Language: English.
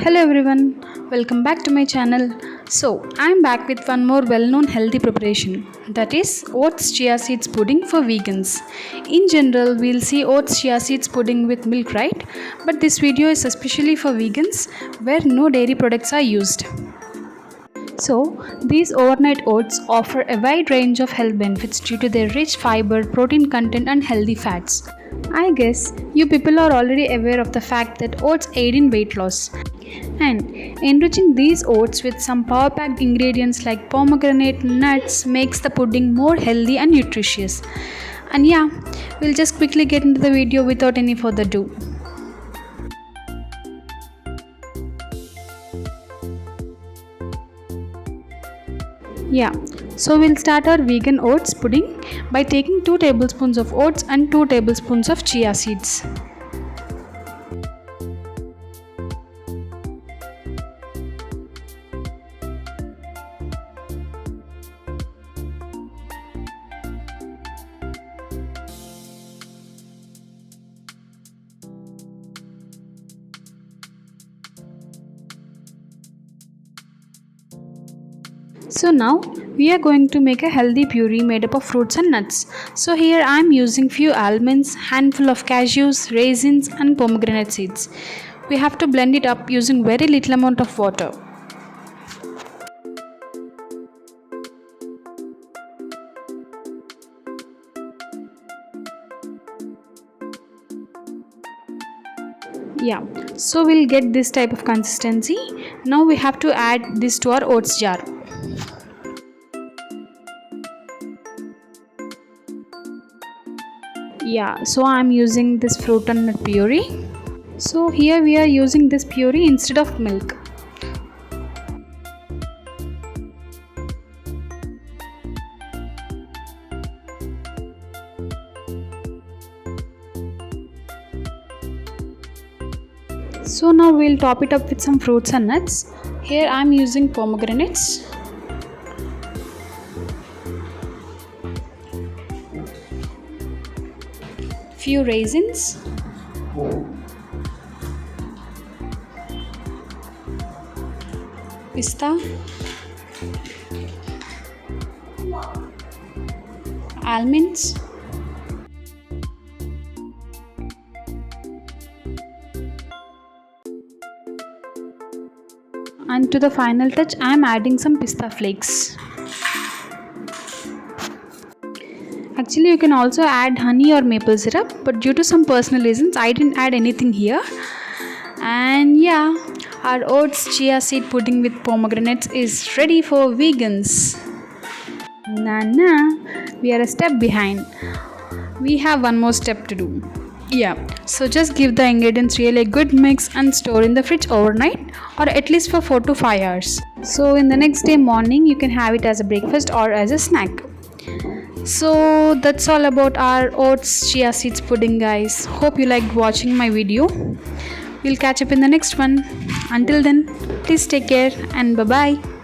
Hello everyone, welcome back to my channel. So, I'm back with one more well-known healthy preparation, that is oats chia seeds pudding for vegans. In general, we'll see oats chia seeds pudding with milk, right? But this video is especially for vegans where no dairy products are used. So, these overnight oats offer a wide range of health benefits due to their rich fiber, protein content, and healthy fats. I guess you people are already aware of the fact that oats aid in weight loss. And enriching these oats with some power packed ingredients like pomegranate nuts makes the pudding more healthy and nutritious. And yeah, we'll just quickly get into the video without any further ado. Yeah, so we'll start our vegan oats pudding by taking 2 tablespoons of oats and 2 tablespoons of chia seeds. So now we are going to make a healthy puree made up of fruits and nuts. So here I am using few almonds, handful of cashews, raisins and pomegranate seeds. We have to blend it up using very little amount of water. Yeah, so we'll get this type of consistency. Now we have to add this to our oats jar. Yeah, so I'm using this fruit and nut puree. So here we are using this puree instead of milk. So now we'll top it up with some fruits and nuts. Here I'm using pomegranates, few raisins, pista, almonds, and to the final touch I am adding some pista flakes. Actually, you can also add honey or maple syrup, but due to some personal reasons, I didn't add anything here. And yeah, our oats chia seed pudding with pomegranates is ready for vegans. We are a step behind. We have one more step to do. Yeah, so just give the ingredients really a good mix and store in the fridge overnight or at least for 4 to 5 hours. So in the next day morning, you can have it as a breakfast or as a snack. So that's all about our oats chia seeds pudding, guys. Hope you liked watching my video. We'll catch up in the next one. Until then, please take care and bye bye.